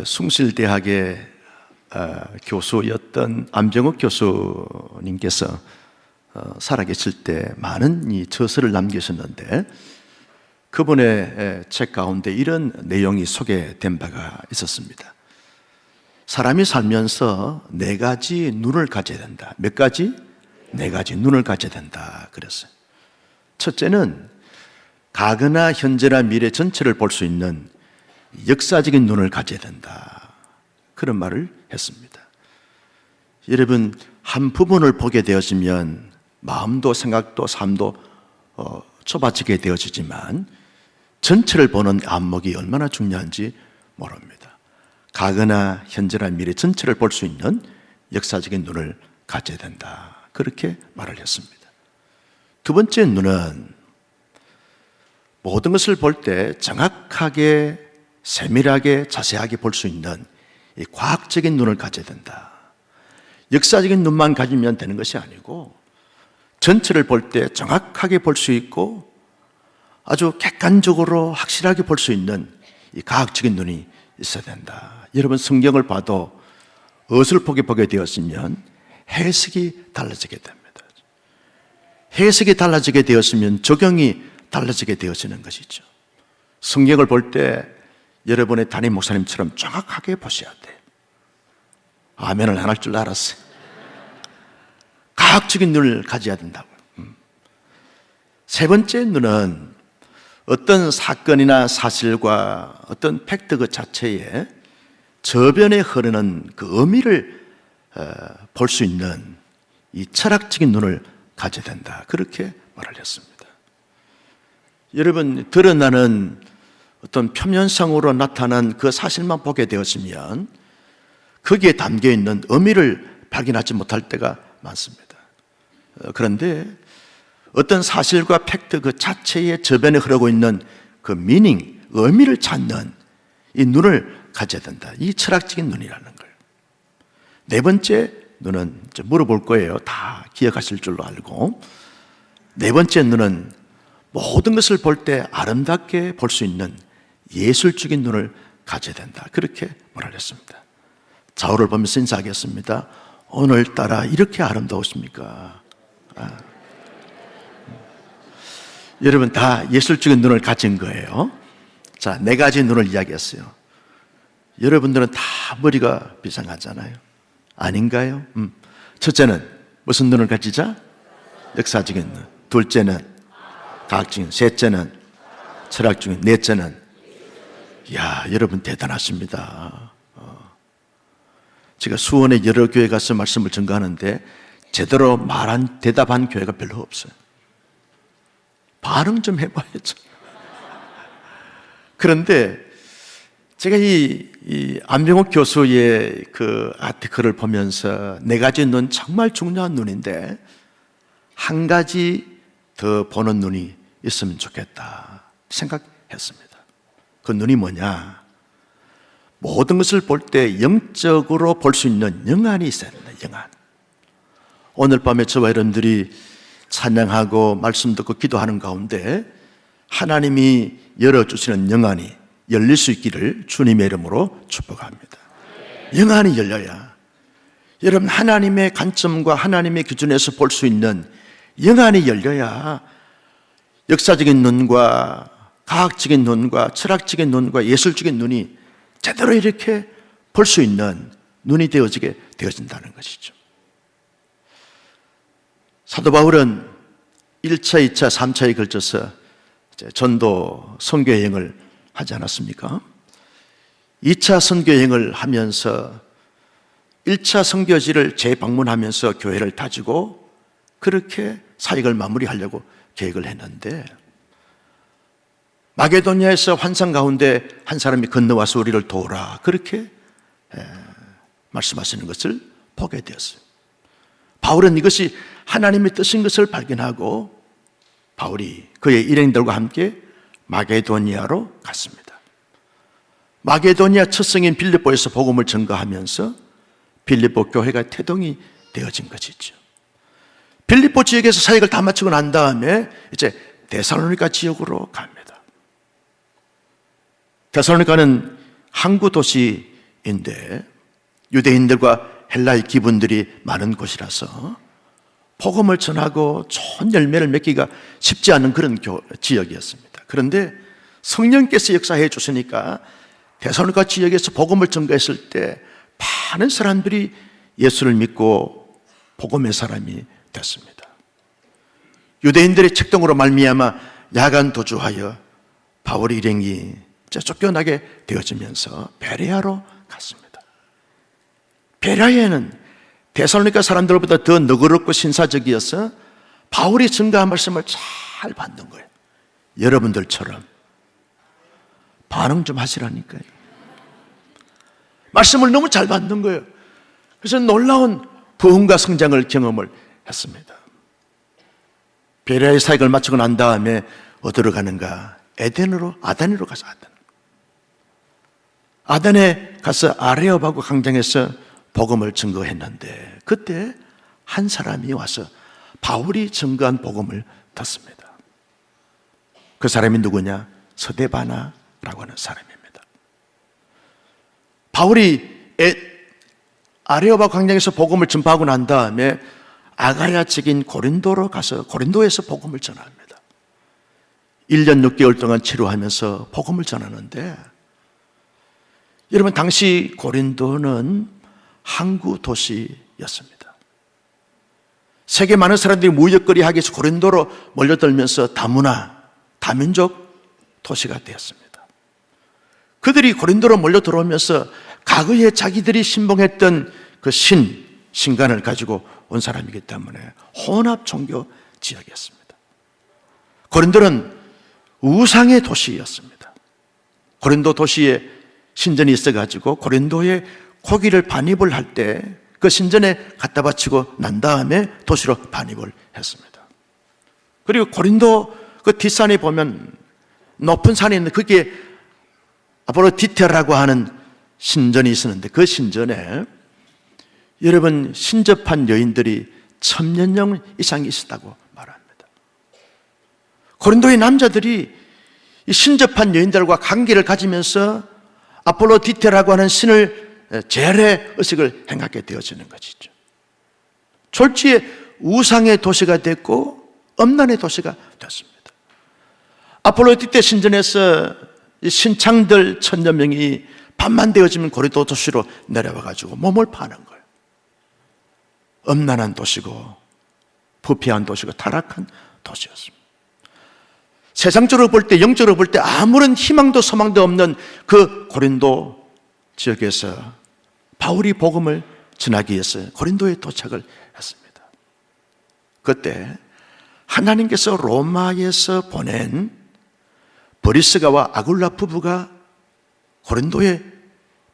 숭실대학의 교수였던 안병욱 교수님께서 살아계실 때 많은 이 저서를 남기셨는데, 그분의 책 가운데 이런 내용이 소개된 바가 있었습니다. 사람이 살면서 4가지 눈을 가져야 된다. 몇 가지? 4가지 눈을 가져야 된다 그랬어요. 첫째는 과거나 현재나 미래 전체를 볼 수 있는 역사적인 눈을 가져야 된다, 그런 말을 했습니다. 여러분, 한 부분을 보게 되어지면 마음도 생각도 삶도 좁아지게 되어지지만 전체를 보는 안목이 얼마나 중요한지 모릅니다. 과거나 현재나 미래 전체를 볼 수 있는 역사적인 눈을 가져야 된다, 그렇게 말을 했습니다. 두 번째 눈은 모든 것을 볼 때 정확하게 세밀하게 자세하게 볼 수 있는 이 과학적인 눈을 가져야 된다. 역사적인 눈만 가지면 되는 것이 아니고 전체를 볼 때 정확하게 볼 수 있고 아주 객관적으로 확실하게 볼 수 있는 이 과학적인 눈이 있어야 된다. 여러분, 성경을 봐도 어설프게 보게 되었으면 해석이 달라지게 됩니다. 해석이 달라지게 되었으면 적용이 달라지게 되어지는 것이죠. 성경을 볼 때 여러분의 담임 목사님처럼 정확하게 보셔야 돼요. 아멘을 안 할 줄 알았어요. 과학적인 눈을 가져야 된다고요. 세 번째 눈은 어떤 사건이나 사실과 어떤 팩트 그 자체에 저변에 흐르는 그 의미를 볼 수 있는 이 철학적인 눈을 가져야 된다, 그렇게 말을 했습니다. 여러분, 드러나는 어떤 표면상으로 나타난 그 사실만 보게 되었으면 거기에 담겨있는 의미를 발견하지 못할 때가 많습니다. 그런데 어떤 사실과 팩트 그 자체의 저변에 흐르고 있는 그 미닝, 의미를 찾는 이 눈을 가져야 된다. 이 철학적인 눈이라는 걸. 네 번째 눈은 물어볼 거예요. 다 기억하실 줄로 알고. 네 번째 눈은 모든 것을 볼 때 아름답게 볼 수 있는 예술적인 눈을 가져야 된다, 그렇게 말을 했습니다. 좌우를 보면서 인사하겠습니다. 오늘따라 이렇게 아름다우십니까? 여러분, 다 예술적인 눈을 가진 거예요. 자, 4가지 눈을 이야기했어요. 여러분들은 다 머리가 비상하잖아요. 아닌가요? 첫째는 무슨 눈을 가지자? 역사적인 눈. 둘째는 과학적인. 셋째는 철학적인. 넷째는, 이야, 여러분 대단하십니다. 제가 수원의 여러 교회 가서 말씀을 전가하는데 제대로 대답한 교회가 별로 없어요. 반응 좀 해봐야죠. 그런데 제가 이 안병욱 교수의 그 아티클을 보면서 4가지 눈, 정말 중요한 눈인데 한 가지 더 보는 눈이 있으면 좋겠다 생각했습니다. 그 눈이 뭐냐? 모든 것을 볼 때 영적으로 볼 수 있는 영안이 있어야 된다. 영안. 오늘 밤에 저와 여러분들이 찬양하고 말씀 듣고 기도하는 가운데 하나님이 열어주시는 영안이 열릴 수 있기를 주님의 이름으로 축복합니다. 영안이 열려야, 여러분, 하나님의 관점과 하나님의 기준에서 볼 수 있는 영안이 열려야 역사적인 눈과 과학적인 눈과 철학적인 눈과 예술적인 눈이 제대로 이렇게 볼 수 있는 눈이 되어진다는 것이죠. 사도 바울은 1차, 2차, 3차에 걸쳐서 전도 선교 여행을 하지 않았습니까? 2차 선교 여행을 하면서 1차 선교지를 재방문하면서 교회를 다지고 그렇게 사역을 마무리하려고 계획을 했는데, 마게도니아에서 환상 가운데 한 사람이 건너와서 우리를 도우라, 그렇게 말씀하시는 것을 보게 되었어요. 바울은 이것이 하나님의 뜻인 것을 발견하고 바울이 그의 일행들과 함께 마게도니아로 갔습니다. 마게도니아 첫 성인 빌립보에서 복음을 전가하면서 빌립보 교회가 태동이 되어진 것이죠. 빌립보 지역에서 사역을 다 마치고 난 다음에 이제 데살로니가 지역으로 갑니다. 데살로니가는 항구 도시 지역인데 유대인들과 헬라의 기분들이 많은 곳이라서 복음을 전하고 좋은 열매를 맺기가 쉽지 않은 그런 지역이었습니다. 그런데 성령께서 역사해 주시니까 데살로니가 지역에서 복음을 전가했을 때 많은 사람들이 예수를 믿고 복음의 사람이 됐습니다. 유대인들의 책동으로 말미암아 야간 도주하여 바울 일행이 쫓겨나게 되어지면서 베레아로 갔습니다. 베레아에는 데살로니가 사람들보다 더 너그럽고 신사적이어서 바울이 전가한 말씀을 잘 받는 거예요. 여러분들처럼 반응 좀 하시라니까요. 말씀을 너무 잘 받는 거예요. 그래서 놀라운 부흥과 성장을 경험을 했습니다. 베레아의 사역을 마치고 난 다음에 어디로 가는가? 아단으로 가서 아단에 가서 아레오바고 광장에서 복음을 증거했는데 그때 한 사람이 와서 바울이 증거한 복음을 듣습니다. 그 사람이 누구냐? 스데바나라고 하는 사람입니다. 바울이 아레오바 광장에서 복음을 전파하고 난 다음에 아가야 지긴 고린도로 가서 고린도에서 복음을 전합니다. 1년 6개월 동안 치료하면서 복음을 전하는데 여러분 당시 고린도는 항구 도시였습니다. 세계 많은 사람들이 무역거리 하기 위해서 고린도로 몰려들면서 다문화, 다민족 도시가 되었습니다. 그들이 고린도로 몰려 들어오면서 과거에 자기들이 신봉했던 그 신간을 가지고 온 사람이기 때문에 혼합 종교 지역이었습니다. 고린도는 우상의 도시였습니다. 고린도 도시에 신전이 있어가지고 고린도에 고기를 반입을 할 때 그 신전에 갖다 바치고 난 다음에 도시로 반입을 했습니다. 그리고 고린도 그 뒷산에 보면 높은 산이 있는데 거기에 아포로디테라고 하는 신전이 있었는데 그 신전에 여러분 신접한 여인들이 1000년 이상이 있었다고 말합니다. 고린도의 남자들이 이 신접한 여인들과 관계를 가지면서 아폴로디테라고 하는 신을 제레 의식을 행하게 되어지는 것이죠. 졸지에 우상의 도시가 됐고 엄난의 도시가 됐습니다. 아폴로디테 신전에서 신창들 1000여 명이 밤만 되어지면 고린도 도시로 내려와가지고 몸을 파는 거예요. 엄난한 도시고 부패한 도시고 타락한 도시였습니다. 세상적으로 볼 때, 영적으로 볼 때 아무런 희망도 소망도 없는 그 고린도 지역에서 바울이 복음을 전하기 위해서 고린도에 도착을 했습니다. 그때 하나님께서 로마에서 보낸 브리스가와 아굴라 부부가 고린도에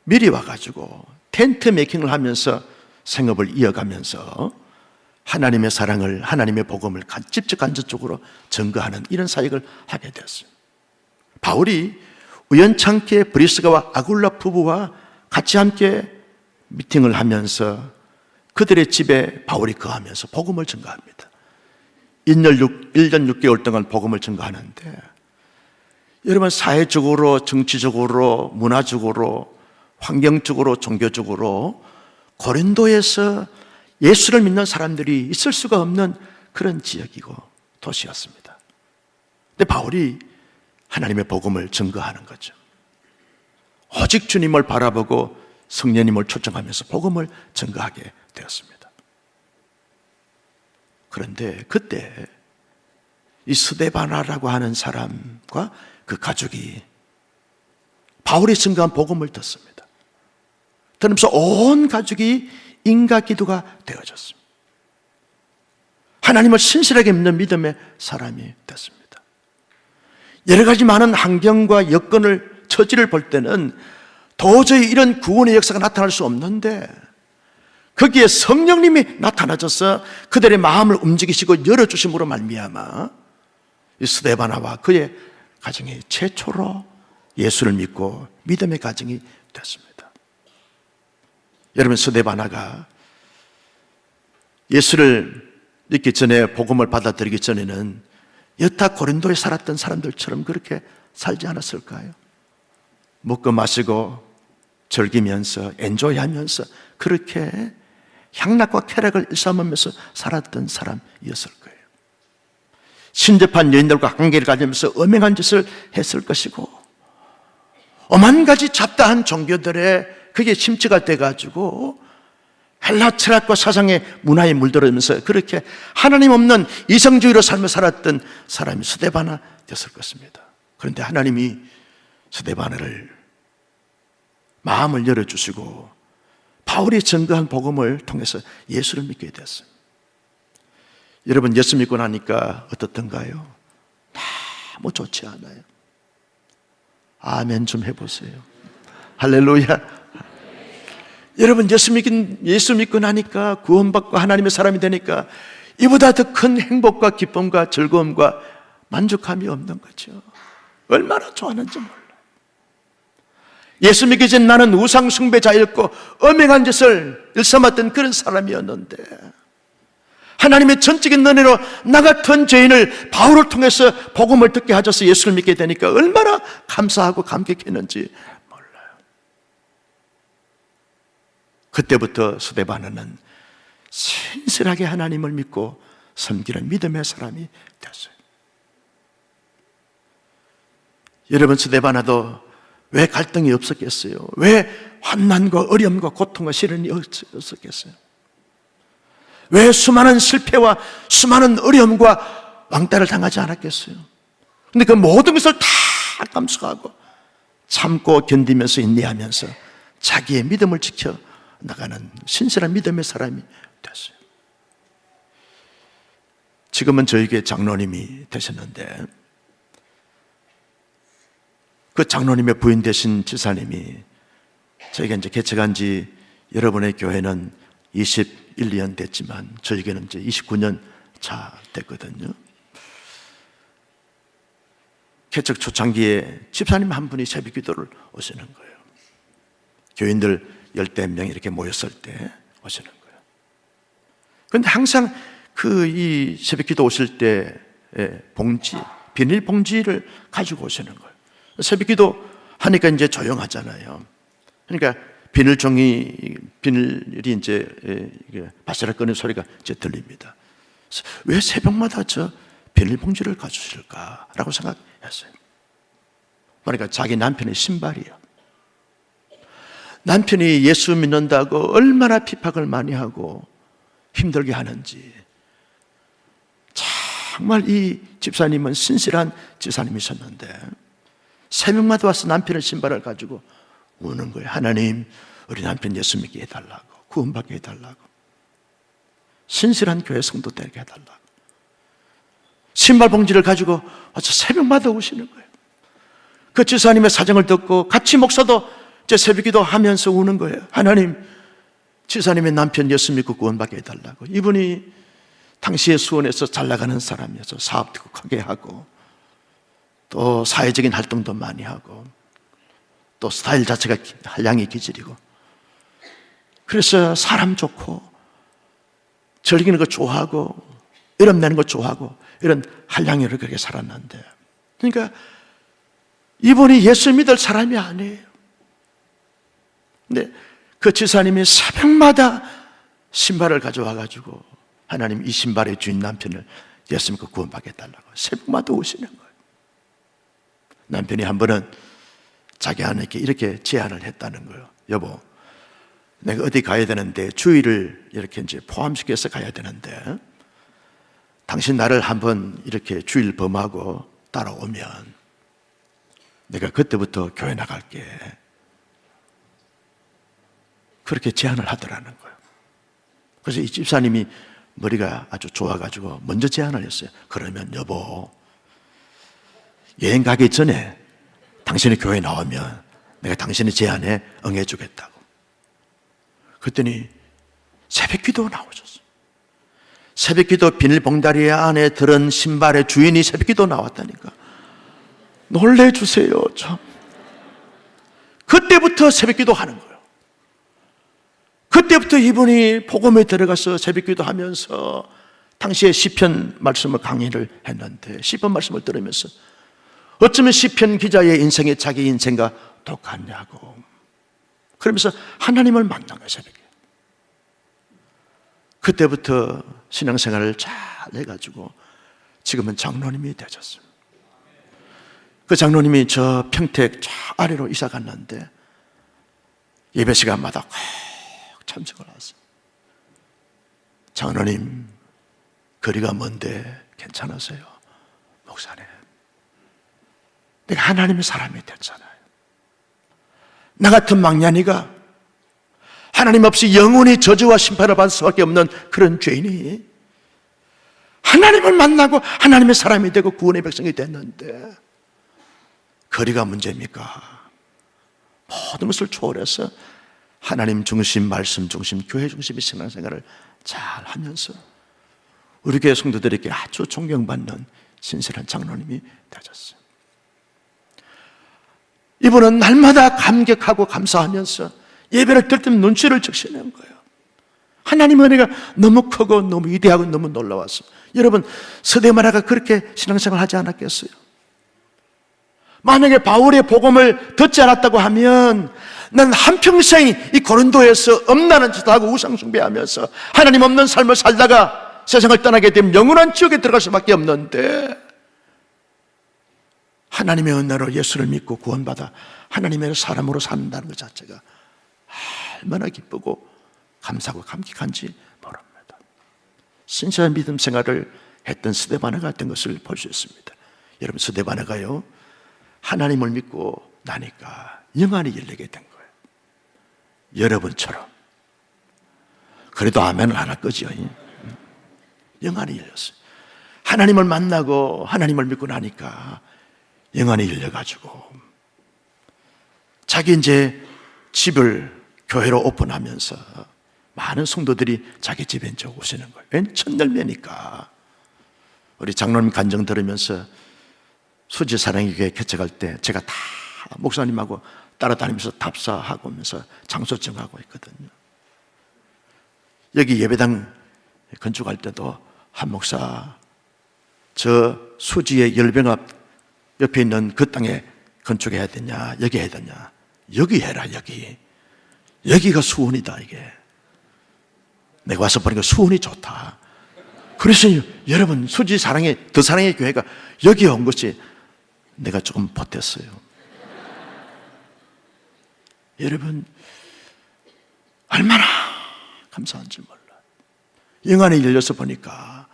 미리 와가지고 텐트 메이킹을 하면서 생업을 이어가면서 하나님의 사랑을, 하나님의 복음을 직접 간접적으로 증거하는 이런 사역을 하게 되었어요. 바울이 우연찮게 브리스가와 아굴라 부부와 같이 함께 미팅을 하면서 그들의 집에 바울이 거하면서 복음을 증거합니다. 1년 6개월 동안 복음을 증거하는데 여러분 사회적으로, 정치적으로, 문화적으로, 환경적으로, 종교적으로 고린도에서 예수를 믿는 사람들이 있을 수가 없는 그런 지역이고 도시였습니다. 근데 바울이 하나님의 복음을 증거하는 거죠. 오직 주님을 바라보고 성령님을 초청하면서 복음을 증거하게 되었습니다. 그런데 그때 이 스데바나라고 하는 사람과 그 가족이 바울이 증거한 복음을 듣습니다. 들으면서 온 가족이 인가 기도가 되어졌습니다. 하나님을 신실하게 믿는 믿음의 사람이 됐습니다. 여러 가지 많은 환경과 여건을 처지를 볼 때는 도저히 이런 구원의 역사가 나타날 수 없는데 거기에 성령님이 나타나셔서 그들의 마음을 움직이시고 열어주심으로 말미암아 이 스데바나와 그의 가정이 최초로 예수를 믿고 믿음의 가정이 됐습니다. 여러분 스데바나가 예수를 믿기 전에 복음을 받아들이기 전에는 여타 고린도에 살았던 사람들처럼 그렇게 살지 않았을까요? 먹고 마시고 즐기면서 엔조이하면서 그렇게 향락과 쾌락을 일삼으면서 살았던 사람이었을 거예요. 신접한 여인들과 관계를 가지면서 엄행한 짓을 했을 것이고, 오만 가지 잡다한 종교들에 그게 심취가 돼가지고 헬라 철학과 사상의 문화에 물들으면서 그렇게 하나님 없는 이성주의로 삶을 살았던 사람이 스데바나 됐을 것입니다. 그런데 하나님이 스데바나를 마음을 열어주시고 바울이 증거한 복음을 통해서 예수를 믿게 됐어요. 여러분, 예수 믿고 나니까 어떻던가요? 너무 좋지 않아요? 아멘 좀 해보세요. 할렐루야. 여러분, 예수 믿고 나니까 구원받고 하나님의 사람이 되니까 이보다 더 큰 행복과 기쁨과 즐거움과 만족함이 없는 거죠. 얼마나 좋아하는지 몰라요. 예수 믿기 전 나는 우상 숭배자였고 엄행한 짓을 일삼았던 그런 사람이었는데, 하나님의 전적인 은혜로 나 같은 죄인을 바울을 통해서 복음을 듣게 하셔서 예수를 믿게 되니까 얼마나 감사하고 감격했는지 몰라요. 그때부터 스데바나는 신실하게 하나님을 믿고 섬기는 믿음의 사람이 됐어요. 여러분, 스데바나도 왜 갈등이 없었겠어요? 왜 환난과 어려움과 고통과 시련이 없었겠어요? 왜 수많은 실패와 수많은 어려움과 왕따를 당하지 않았겠어요? 근데 그 모든 것을 다 감수하고 참고 견디면서 인내하면서 자기의 믿음을 지켜 나가는 신실한 믿음의 사람이 됐어요. 지금은 저에게 장로님이 되셨는데, 그 장로님의 부인 되신 지사님이 저희가 이제 개척한 지 여러분의 교회는 21년 됐지만 저에게는 이제 29년 차 됐거든요. 개척 초창기에 집사님 한 분이 새벽 기도를 오시는 거예요. 교인들 10대 명 이렇게 모였을 때 오시는 거예요. 그런데 항상 이 새벽 기도 오실 때 봉지, 비닐 봉지를 가지고 오시는 거예요. 새벽 기도 하니까 이제 조용하잖아요. 그러니까 비닐이 이제 바스락 거리는 소리가 이제 들립니다. 왜 새벽마다 저 비닐봉지를 가져오실까라고 생각했어요. 그러니까 자기 남편의 신발이요. 남편이 예수 믿는다고 얼마나 핍박을 많이 하고 힘들게 하는지, 정말 이 집사님은 신실한 집사님이셨는데 새벽마다 와서 남편의 신발을 가지고 우는 거예요. 하나님, 우리 남편 예수 믿게 해달라고, 구원받게 해달라고, 신실한 교회 성도 되게 해달라고. 신발 봉지를 가지고 와서 새벽마다 우시는 거예요. 그 집사님의 사정을 듣고 같이 목사도 제 새벽기도 하면서 우는 거예요. 하나님, 집사님의 남편 예수 믿고 구원받게 해달라고. 이분이 당시에 수원에서 잘 나가는 사람이어서 사업도 크게 하고 또 사회적인 활동도 많이 하고 또 스타일 자체가 한량의 기질이고, 그래서 사람 좋고 즐기는 거 좋아하고 이름 내는 거 좋아하고 이런 한량이로 그렇게 살았는데, 그러니까 이분이 예수 믿을 사람이 아니에요. 근데 그 지사님이 새벽마다 신발을 가져와가지고 하나님, 이 신발의 주인 남편을 예수 믿고 구원받게 해달라고 새벽마다 오시는 거예요. 남편이 한 번은 자기 아내에게 이렇게 제안을 했다는 거예요. 여보, 내가 어디 가야 되는데 주일을 이렇게 이제 포함시켜서 가야 되는데 당신 나를 한번 이렇게 주일 범하고 따라오면 내가 그때부터 교회 나갈게. 그렇게 제안을 하더라는 거예요. 그래서 이 집사님이 머리가 아주 좋아가지고 먼저 제안을 했어요. 그러면 여보, 여행 가기 전에 당신이 교회 나오면 내가 당신의 제안에 응해주겠다고. 그랬더니 새벽기도 나오셨어요. 새벽기도 비닐봉다리 안에 들은 신발의 주인이 새벽기도 나왔다니까. 놀래주세요, 참. 그때부터 새벽기도 하는 거예요. 그때부터 이분이 복음에 들어가서 새벽기도 하면서 당시에 시편 말씀을 강의를 했는데, 시편 말씀을 들으면서 어쩌면 시편 기자의 인생이 자기 인생과 똑같냐고 그러면서 하나님을 만난 거예요, 새벽에. 그때부터 신앙생활을 잘 해가지고 지금은 장로님이 되셨어요. 그 장로님이 저 평택 저 아래로 이사 갔는데 예배 시간마다 꼭 참석을 하세요. 장로님, 거리가 먼데 괜찮으세요? 목사님, 내가 하나님의 사람이 됐잖아요. 나 같은 망년이가 하나님 없이 영원히 저주와 심판을 받을 수밖에 없는 그런 죄인이 하나님을 만나고 하나님의 사람이 되고 구원의 백성이 됐는데 거리가 문제입니까? 모든 것을 초월해서 하나님 중심, 말씀 중심, 교회 중심의 신앙생활을 잘 하면서 우리 교회 성도들에게 아주 존경받는 신실한 장로님이 되셨어요. 이분은 날마다 감격하고 감사하면서 예배를 들 때면 눈치를 적시는 거예요. 하나님의 은혜가 너무 크고 너무 위대하고 너무 놀라워서. 여러분, 스데바나가 그렇게 신앙생활을 하지 않았겠어요? 만약에 바울의 복음을 듣지 않았다고 하면 난 한평생 이 고린도에서 엄나는 짓을 하고 우상 숭배하면서 하나님 없는 삶을 살다가 세상을 떠나게 되면 영원한 지옥에 들어갈 수밖에 없는데, 하나님의 은혜로 예수를 믿고 구원받아 하나님의 사람으로 산다는 것 자체가 얼마나 기쁘고 감사하고 감격한지 모릅니다. 신실한 믿음 생활을 했던 스데바나 같은 것을 볼 수 있습니다. 여러분, 스데바나가요, 하나님을 믿고 나니까 영안이 열리게 된 거예요. 여러분처럼. 그래도 아멘을 안 할 거죠. 영안이 열렸어요. 하나님을 만나고 하나님을 믿고 나니까 영안이 열려가지고 자기 이제 집을 교회로 오픈하면서 많은 성도들이 자기 집에 이제 오시는 거예요. 웬 첫열매니까. 우리 장로님 간증 들으면서 수지 사랑의 교회 개척할 때 제가 다 목사님하고 따라다니면서 답사하고 오면서 장소 정하고 있거든요. 여기 예배당 건축할 때도 한 목사, 저 수지의 열병 앞 옆에 있는 그 땅에 건축해야 되냐, 여기 해야 되냐, 여기 해라, 여기. 여기가 수원이다, 이게. 내가 와서 보니까 수원이 좋다. 그래서 여러분, 수지 사랑의, 더 사랑의 교회가 여기 온 것이 내가 조금 보탰어요. 여러분, 얼마나 감사한지 몰라요. 영안이 열려서 보니까,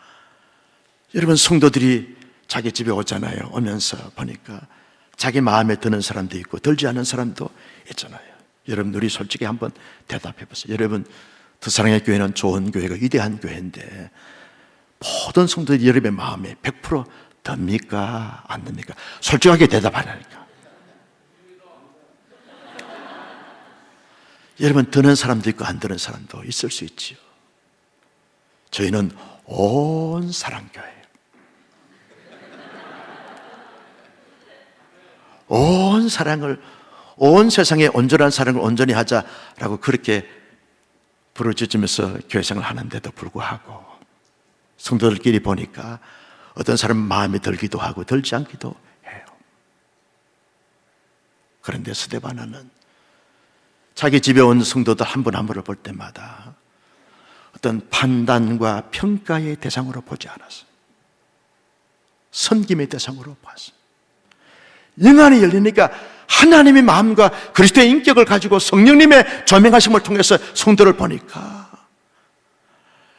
여러분, 성도들이 자기 집에 오잖아요. 오면서 보니까 자기 마음에 드는 사람도 있고 들지 않은 사람도 있잖아요. 여러분, 우리 솔직히 한번 대답해 보세요. 여러분, 더 사랑의 교회는 좋은 교회가 위대한 교회인데 모든 성도들이 여러분의 마음에 100% 듭니까? 안 듭니까? 솔직하게 대답하라니까. 여러분, 드는 사람도 있고 안 드는 사람도 있을 수 있지요. 저희는 온 사랑교회예요. 온 사랑을, 온 세상에 온전한 사랑을 온전히 하자라고 그렇게 부르짖으면서 교회 생활을 하는데도 불구하고 성도들끼리 보니까 어떤 사람은 마음에 들기도 하고 들지 않기도 해요. 그런데 스데바나는 자기 집에 온 성도들 한 분 한 분을 볼 때마다 어떤 판단과 평가의 대상으로 보지 않았어요. 섬김의 대상으로 봤어요. 영안이 열리니까 하나님의 마음과 그리스도의 인격을 가지고 성령님의 조명하심을 통해서 성도를 보니까,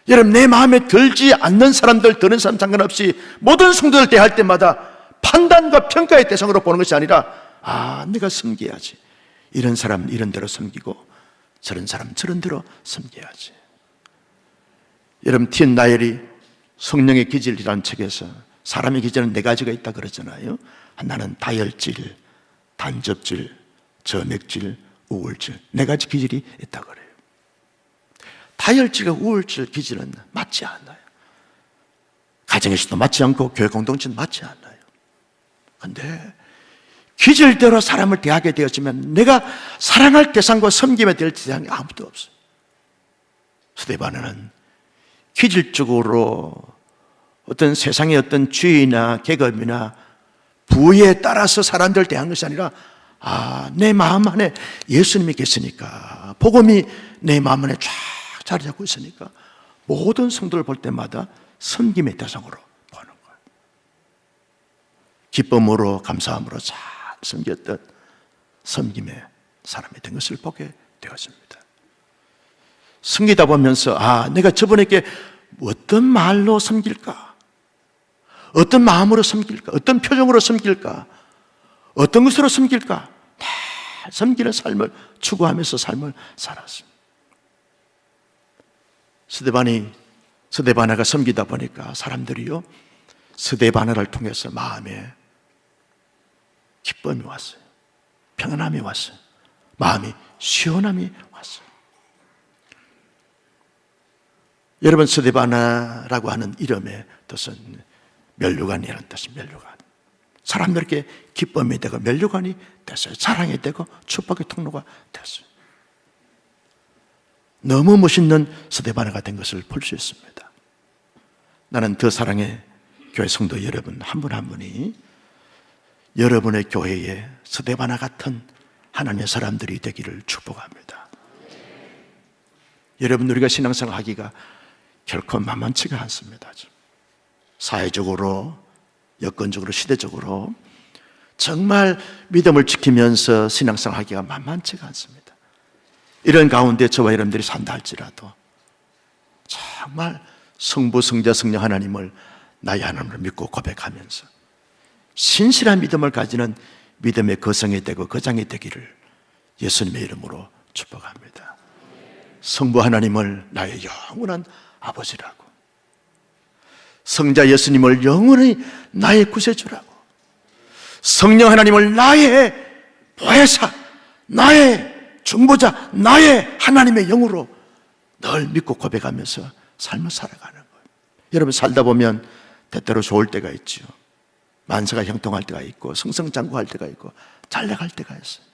여러분, 내 마음에 들지 않는 사람들, 드는 사람 상관없이 모든 성도들 대할 때마다 판단과 평가의 대상으로 보는 것이 아니라, 아, 내가 섬겨야지. 이런 사람 이런 대로 섬기고 저런 사람 저런 대로 섬겨야지. 여러분, T.N. 나엘이 성령의 기질이라는 책에서 사람의 기질은 4가지가 있다 그러잖아요. 하나는 다혈질, 단접질, 점액질, 우울질. 4가지 기질이 있다 그래요. 다혈질과 우울질 기질은 맞지 않아요. 가정에서도 맞지 않고 교회 공동체는 맞지 않아요. 그런데 기질대로 사람을 대하게 되었지만 내가 사랑할 대상과 섬김에 될 대상이 아무도 없어요. 스데바나는 기질적으로 어떤 세상의 어떤 주의나 계급이나 부에 따라서 사람들 대한 것이 아니라 내 마음 안에 예수님이 계시니까, 복음이 내 마음 안에 쫙 자리 잡고 있으니까 모든 성도를 볼 때마다 섬김의 대상으로 보는 거예요. 기쁨으로 감사함으로 잘 섬겼던 섬김의 사람이 된 것을 보게 되었습니다. 섬기다 보면서 내가 저분에게 어떤 말로 섬길까? 어떤 마음으로 섬길까? 어떤 표정으로 섬길까? 어떤 것으로 섬길까? 다 섬기는 삶을 추구하면서 삶을 살았습니다. 스데바나가 섬기다 보니까 사람들이요, 스데바나를 통해서 마음에 기쁨이 왔어요. 평안함이 왔어요. 마음이 시원함이 왔어요. 여러분, 스데바나라고 하는 이름의 뜻은 면류관이라는 뜻입니다. 면류관. 사람들에게 기쁨이 되고 면류관이 됐어요. 사랑이 되고 축복의 통로가 됐어요. 너무 멋있는 스데바나가 된 것을 볼 수 있습니다. 나는 더 사랑의 교회 성도 여러분 한 분 한 분이 여러분의 교회에 스데바나 같은 하나님의 사람들이 되기를 축복합니다. 여러분, 우리가 신앙생활 하기가 결코 만만치가 않습니다. 사회적으로, 여건적으로, 시대적으로 정말 믿음을 지키면서 신앙생활 하기가 만만치가 않습니다. 이런 가운데 저와 여러분들이 산다 할지라도 정말 성부, 성자, 성령 하나님을 나의 하나님을 믿고 고백하면서 신실한 믿음을 가지는 믿음의 거성이 되고 거장이 되기를 예수님의 이름으로 축복합니다. 성부 하나님을 나의 영원한 아버지라고, 성자 예수님을 영원히 나의 구세주라고, 성령 하나님을 나의 보혜사, 나의 중보자, 나의 하나님의 영으로 늘 믿고 고백하면서 삶을 살아가는 거예요. 여러분, 살다 보면 때때로 좋을 때가 있죠. 만사가 형통할 때가 있고 승승장구할 때가 있고 잘 나갈 때가 있어요.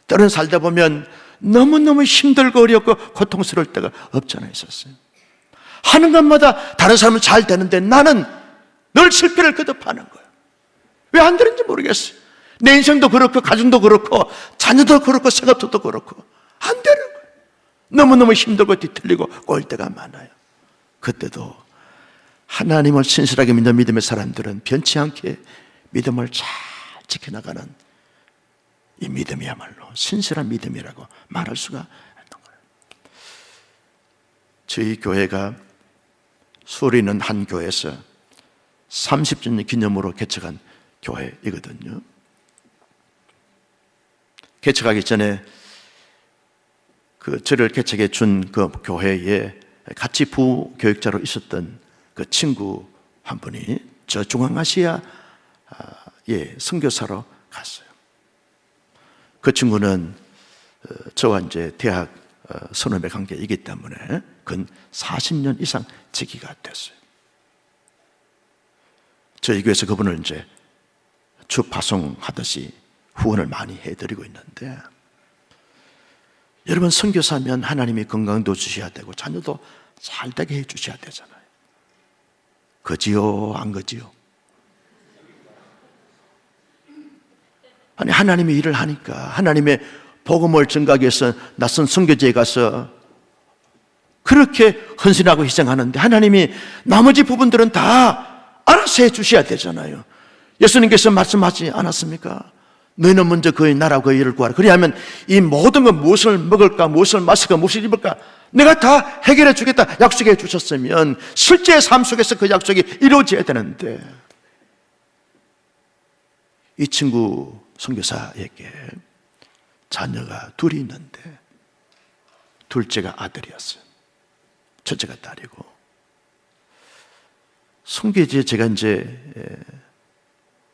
때로는 살다 보면 너무너무 힘들고 어렵고 고통스러울 때가 없잖아 있었어요. 하는 것마다 다른 사람은 잘 되는데 나는 늘 실패를 거듭하는 거예요. 왜 안 되는지 모르겠어요. 내 인생도 그렇고 가정도 그렇고 자녀도 그렇고 생업도 그렇고 안 되는 거예요. 너무너무 힘들고 뒤틀리고 꼬일 때가 많아요. 그때도 하나님을 신실하게 믿는 믿음의 사람들은 변치 않게 믿음을 잘 지켜나가는 이 믿음이야말로 신실한 믿음이라고 말할 수가 있는 거예요. 저희 교회가 수월에 있는 한 교회에서 30주년 기념으로 개척한 교회이거든요. 개척하기 전에 저를 개척해 준 그 교회에 같이 부교육자로 있었던 그 친구 한 분이 저 중앙아시아에 선교사로 갔어요. 그 친구는 저와 이제 대학 선후배 관계이기 때문에 근 40년 이상 지기가 됐어요. 저희 교회에서 그분을 이제 주파송하듯이 후원을 많이 해드리고 있는데, 여러분, 선교사면 하나님이 건강도 주셔야 되고 자녀도 잘 되게 해주셔야 되잖아요. 그지요, 안 그지요? 아니, 하나님이 일을 하니까 하나님의 복음을 전가하기 위해서 낯선 선교지에 가서 그렇게 헌신하고 희생하는데 하나님이 나머지 부분들은 다 알아서 해주셔야 되잖아요. 예수님께서 말씀하지 않았습니까? 너희는 먼저 그의 나라와 그의 일을 구하라. 그리하면 이 모든 것, 무엇을 먹을까, 무엇을 마실까, 무엇을 입을까 내가 다 해결해 주겠다 약속해 주셨으면 실제 삶 속에서 그 약속이 이루어져야 되는데, 이 친구 선교사에게 자녀가 둘이 있는데 둘째가 아들이었어요. 첫째가 딸이고, 선교지에 제가 이제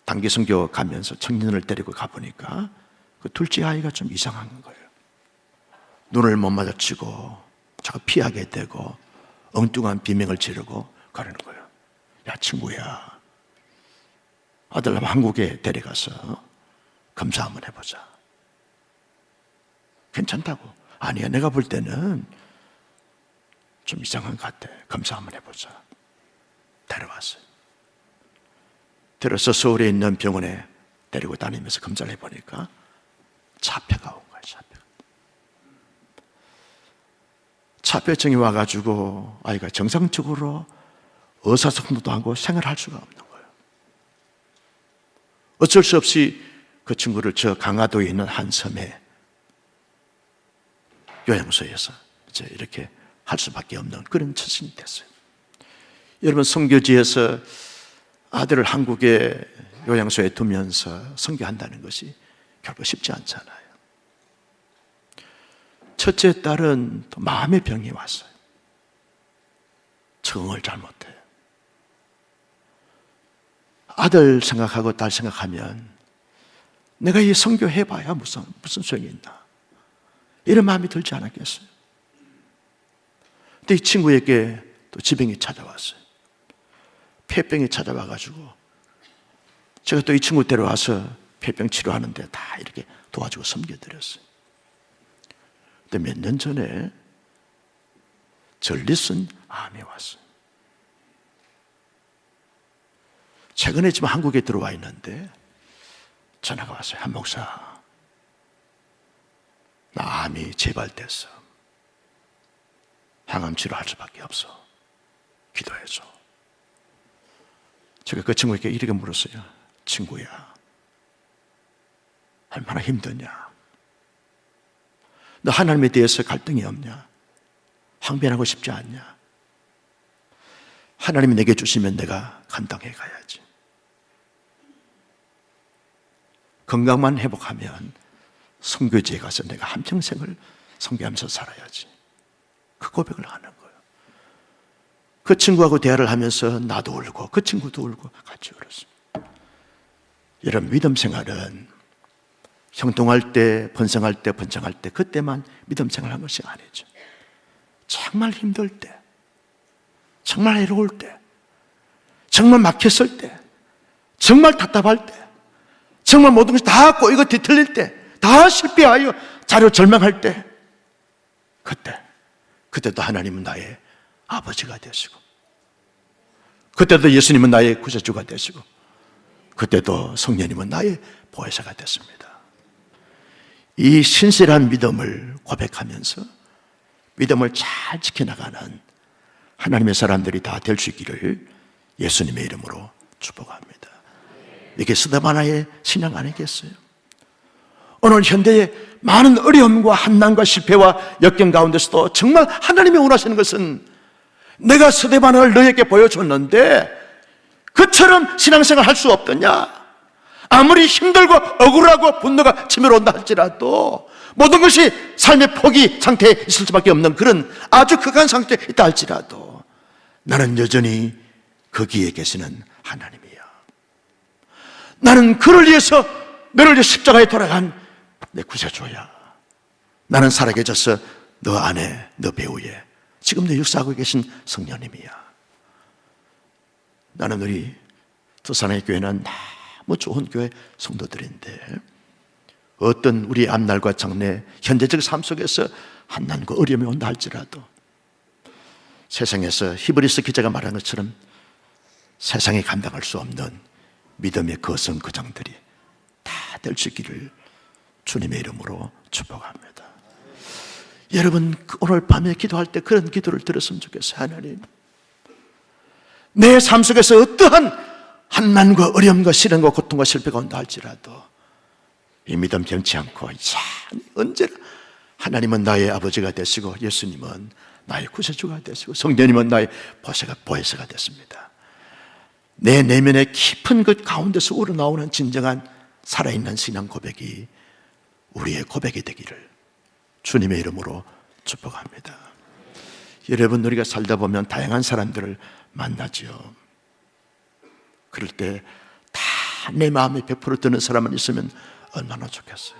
단기 선교 가면서 청년을 데리고 가보니까 그 둘째 아이가 좀 이상한 거예요. 눈을 못 마주치고 자꾸 피하게 되고 엉뚱한 비명을 지르고 그러는 거예요. 야, 친구야, 아들 한국에 데려가서 검사 한번 해보자. 괜찮다고. 아니야, 내가 볼 때는 좀 이상한 것 같아. 검사 한번 해보자. 데려왔어요. 들어서 서울에 있는 병원에 데리고 다니면서 검사를 해보니까 자폐가 온 거예요. 자폐증이 와가지고 아이가 정상적으로 의사소통도 하고 생활할 수가 없는 거예요. 어쩔 수 없이 그 친구를 저 강화도에 있는 한 섬에 요양소에서 이제 이렇게 할 수밖에 없는 그런 처신이 됐어요. 여러분, 선교지에서 아들을 한국에 요양소에 두면서 선교한다는 것이 결코 쉽지 않잖아요. 첫째 딸은 또 마음의 병이 왔어요. 적응을 잘 못해요. 아들 생각하고 딸 생각하면 내가 이 선교해봐야 무슨 소용이 있나, 이런 마음이 들지 않았겠어요. 근데 이 친구에게 또 지병이 찾아왔어요. 폐병이 찾아와가지고 제가 또 이 친구 데려와서 폐병 치료하는데 다 이렇게 도와주고 섬겨드렸어요. 근데 몇 년 전에 전립선 암이 왔어요. 최근에 지금 한국에 들어와 있는데 전화가 왔어요. 한 목사, 나 암이 재발됐어. 항암 치료할 수밖에 없어. 기도해줘. 제가 그 친구에게 이렇게 물었어요. 친구야, 얼마나 힘드냐? 너 하나님에 대해서 갈등이 없냐? 항변하고 싶지 않냐? 하나님이 내게 주시면 내가 감당해 가야지. 건강만 회복하면 선교지에 가서 내가 한평생을 선교하면서 살아야지. 그 고백을 하는 거예요. 그 친구하고 대화를 하면서 나도 울고 그 친구도 울고 같이 울었습니다. 여러분, 믿음 생활은 형통할 때, 번성할 때, 번창할 때, 그때만 믿음 생활한 것이 아니죠. 정말 힘들 때, 정말 외로울 때, 정말 막혔을 때, 정말 답답할 때, 정말 모든 것이 다 꼬이고 뒤틀릴 때, 다 실패하여 자료 절망할 때, 그때도 하나님은 나의 아버지가 되시고, 그때도 예수님은 나의 구세주가 되시고, 그때도 성령님은 나의 보혜사가 됐습니다. 이 신실한 믿음을 고백하면서 믿음을 잘 지켜나가는 하나님의 사람들이 다 될 수 있기를 예수님의 이름으로 축복합니다. 이게 스데반아의 신앙 아니겠어요? 오늘 현대의 많은 어려움과 한난과 실패와 역경 가운데서도 정말 하나님이 원하시는 것은 내가 스데반아를 너에게 보여줬는데 그처럼 신앙생활 할 수 없더냐? 아무리 힘들고 억울하고 분노가 치밀어온다 할지라도 모든 것이 삶의 포기 상태에 있을 수밖에 없는 그런 아주 극한 상태에 있다 할지라도 나는 여전히 거기에 계시는 하나님이야. 나는 그를 위해서 너를 위해 십자가에 돌아간 내 구세주야. 나는 살아계셔서 너 안에, 너 배후에 지금도 역사하고 계신 성령님이야. 나는 우리 두산의 교회는 너무 좋은 교회 성도들인데 어떤 우리 앞날과 장래 현재적 삶 속에서 한난과 어려움이 온다 할지라도 세상에서 히브리서 기자가 말한 것처럼 세상이 감당할 수 없는 믿음의 거성거장들이 다 될 수 있기를 주님의 이름으로 축복합니다. 여러분, 오늘 밤에 기도할 때 그런 기도를 들었으면 좋겠어요. 하나님, 내 삶 속에서 어떠한 한난과 어려움과 시련과 고통과 실패가 온다 할지라도 이 믿음 변치 않고 언제나 하나님은 나의 아버지가 되시고 예수님은 나의 구세주가 되시고 성령님은 나의 보혜사가 됐습니다. 내 내면의 깊은 것 가운데서 우러나오는 진정한 살아있는 신앙 고백이 우리의 고백이 되기를 주님의 이름으로 축복합니다. 여러분, 우리가 살다 보면 다양한 사람들을 만나죠. 그럴 때 다 내 마음에 100% 드는 사람만 있으면 얼마나 좋겠어요.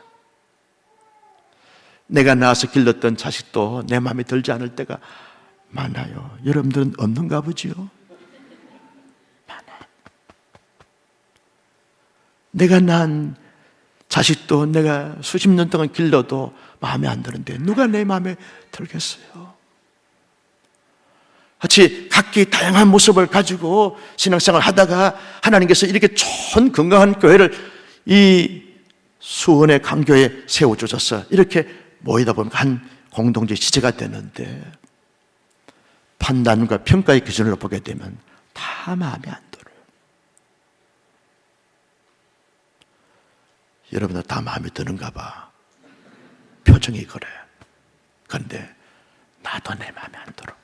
내가 낳아서 길렀던 자식도 내 마음에 들지 않을 때가 많아요. 여러분들은 없는가 보지요? 많아요. 내가 낳은 자식도 내가 수십 년 동안 길러도 마음에 안 드는데 누가 내 마음에 들겠어요? 같이 각기 다양한 모습을 가지고 신앙생활을 하다가 하나님께서 이렇게 좋은 건강한 교회를 이 수원의 강교에 세워주셔서 이렇게 모이다 보면 한 공동체 지체가 되는데, 판단과 평가의 기준으로 보게 되면 다 마음에 안 들어요. 여러분들 다 마음에 드는가 봐. 표정이 그래. 그런데 나도 내 마음에 안 들어.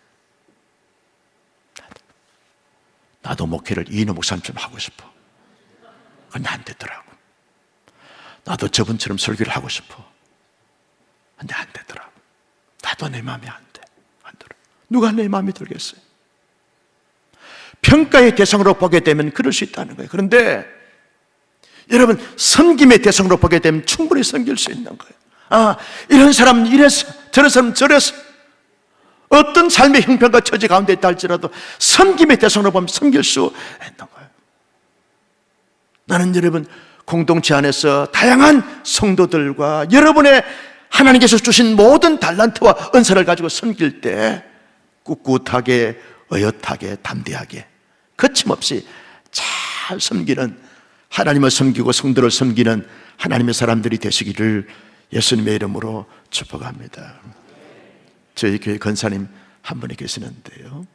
나도 목회를 이인호 목사님처럼 하고 싶어. 근데 안 되더라고. 나도 저분처럼 설교를 하고 싶어. 근데 안 되더라고. 나도 내 마음에 안 돼. 안 들어. 누가 내 마음에 들겠어요? 평가의 대상으로 보게 되면 그럴 수 있다는 거예요. 그런데 여러분, 섬김의 대상으로 보게 되면 충분히 섬길 수 있는 거예요. 아, 이런 사람은 이래서, 저런 사람은 저래서, 어떤 삶의 형편과 처지 가운데 있다 할지라도 섬김의 대상으로 보면 섬길 수 있는 거예요. 나는 여러분, 공동체 안에서 다양한 성도들과 여러분의 하나님께서 주신 모든 달란트와 은사를 가지고 섬길 때 꿋꿋하게, 의젓하게, 담대하게, 거침없이 잘 섬기는, 하나님을 섬기고 성도를 섬기는 하나님의 사람들이 되시기를 예수님의 이름으로 축복합니다. 저희 교회 권사님 한 분이 계시는데요,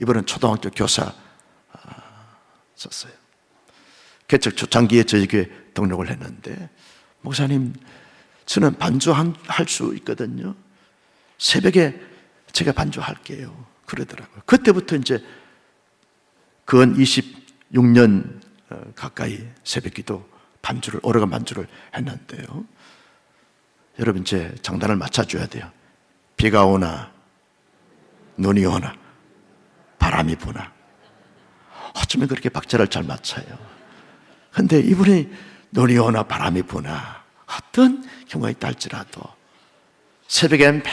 이분은 초등학교 교사 썼어요. 개척 초창기에 저희 교회 등록을 했는데, 목사님, 저는 반주할 수 있거든요. 새벽에 제가 반주할게요. 그러더라고요. 그때부터 이제 근 26년 가까이 새벽기도 반주를, 오래간 반주를 했는데요, 여러분, 제 장단을 맞춰줘야 돼요. 비가 오나 눈이 오나 바람이 부나 어쩌면 그렇게 박자를 잘 맞춰요. 근데 이분이 눈이 오나 바람이 부나 어떤 경우가 있다 할지라도 새벽에 맨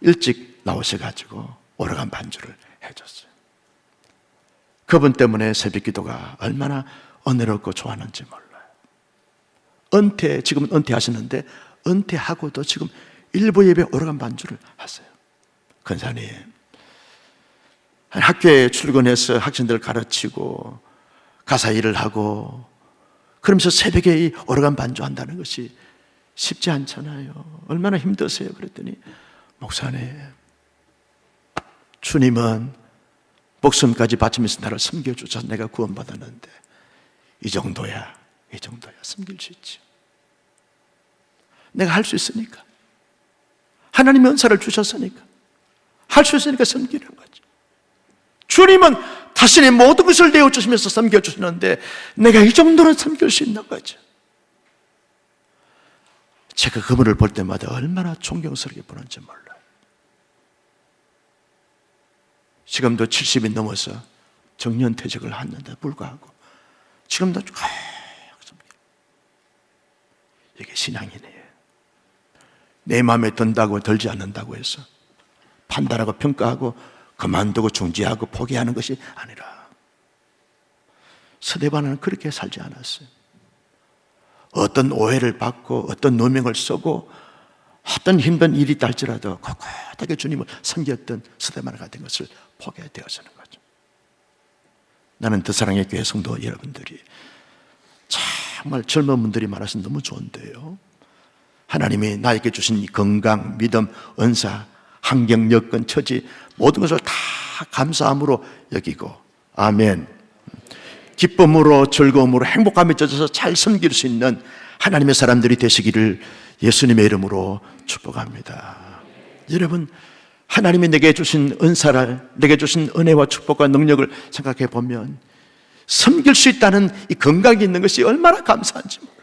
일찍 나오셔가지고 오래간 반주를 해줬어요. 그분 때문에 새벽 기도가 얼마나 은혜롭고 좋았는지 몰라요. 지금은 은퇴하셨는데, 은퇴하고도 지금 일부 예배 오래간 반주를 하세요. 권사님, 학교에 출근해서 학생들 가르치고 가사 일을 하고 그러면서 새벽에 이 오래간 반주한다는 것이 쉽지 않잖아요. 얼마나 힘드세요? 그랬더니, 목사님, 주님은 목숨까지 바치면서 나를 섬겨주셔서 내가 구원받았는데 이 정도야 섬길 수 있지. 내가 할 수 있으니까, 하나님의 은사를 주셨으니까, 할 수 있으니까 섬기는 거죠. 주님은 자신의 모든 것을 내어주시면서 섬겨주시는데 내가 이 정도는 섬길 수 있는 거죠. 제가 그분을 볼 때마다 얼마나 존경스럽게 보는지 몰라요. 지금도 70이 넘어서 정년퇴직을 했는데 불구하고 지금도 쭉 섬겨요. 이게 신앙이네요. 내 마음에 든다고 들지 않는다고 해서 판단하고 평가하고 그만두고 중지하고 포기하는 것이 아니라, 스데반은 그렇게 살지 않았어요. 어떤 오해를 받고 어떤 누명을 쓰고 어떤 힘든 일이 있다 할지라도 꿋꿋하게 주님을 섬겼던 스데반 같은 것을 포기되어서는 거죠. 나는 더사랑의 교회 성도 여러분들이 정말 젊은 분들이 많아서 너무 좋은데요, 하나님이 나에게 주신 이 건강, 믿음, 은사, 환경, 여건, 처지 모든 것을 다 감사함으로 여기고, 아멘, 기쁨으로 즐거움으로 행복함에 젖어서 잘 섬길 수 있는 하나님의 사람들이 되시기를 예수님의 이름으로 축복합니다. 여러분, 하나님이 내게 주신 은사를, 내게 주신 은혜와 축복과 능력을 생각해 보면 섬길 수 있다는 이 건강이 있는 것이 얼마나 감사한지 몰라요.